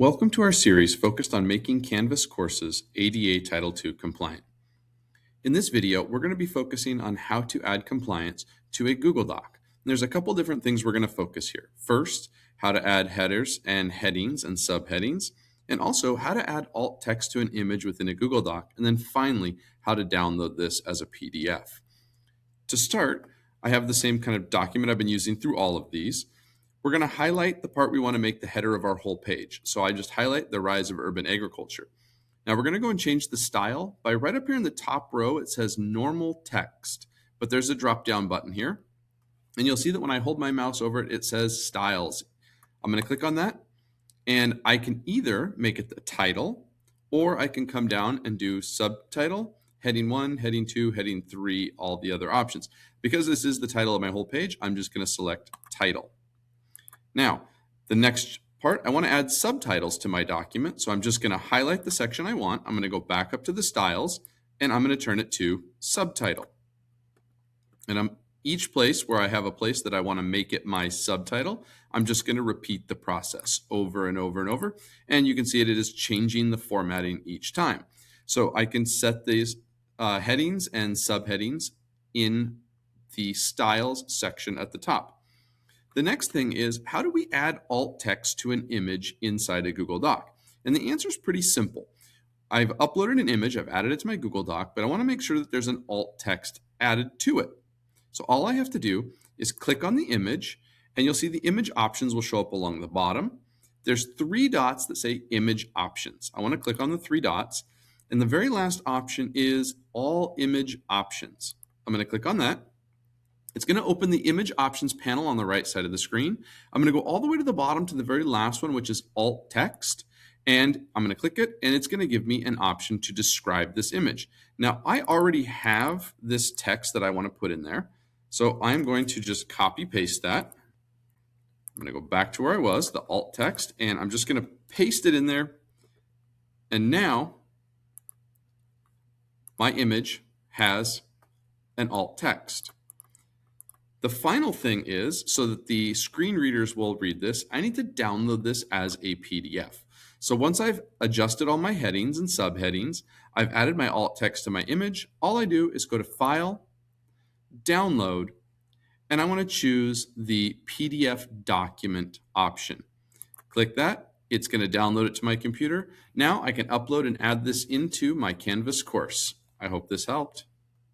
Welcome to our series focused on making Canvas courses ADA Title II compliant. In this video, we're going to be focusing on how to add compliance to a Google Doc. And there's a couple different things we're going to focus here. First, how to add headers and headings and subheadings, and also how to add alt text to an image within a Google Doc, and then finally, how to download this as a PDF. To start, I have the same kind of document I've been using through all of these. We're going to highlight the part we want to make the header of our whole page. So I just highlight the rise of urban agriculture. Now we're going to go and change the style by right up here in the top row. It says normal text, but there's a drop down button here. And you'll see that when I hold my mouse over it, it says styles. I'm going to click on that and I can either make it the title or I can come down and do subtitle, heading 1, heading 2, heading 3, all the other options. Because this is the title of my whole page, I'm just going to select title. Now, the next part, I want to add subtitles to my document. So I'm just going to highlight the section I want. I'm going to go back up to the styles and I'm going to turn it to subtitle. And each place where I have a place that I want to make it my subtitle, I'm just going to repeat the process over and over and over. And you can see it is changing the formatting each time. So I can set these headings and subheadings in the styles section at the top. The next thing is, how do we add alt text to an image inside a Google Doc? And the answer is pretty simple. I've uploaded an image, I've added it to my Google Doc, but I want to make sure that there's an alt text added to it. So all I have to do is click on the image, and you'll see the image options will show up along the bottom. There's 3 dots that say image options. I want to click on the 3 dots, and the very last option is all image options. I'm going to click on that. It's going to open the image options panel on the right side of the screen. I'm going to go all the way to the bottom to the very last one, which is alt text. And I'm going to click it, and it's going to give me an option to describe this image. Now, I already have this text that I want to put in there. So I'm going to just copy paste that. I'm going to go back to where I was, the alt text, and I'm just going to paste it in there. And now my image has an alt text. The final thing is, so that the screen readers will read this, I need to download this as a PDF. So once I've adjusted all my headings and subheadings, I've added my alt text to my image, all I do is go to File, Download, and I want to choose the PDF document option. Click that, it's going to download it to my computer. Now I can upload and add this into my Canvas course. I hope this helped.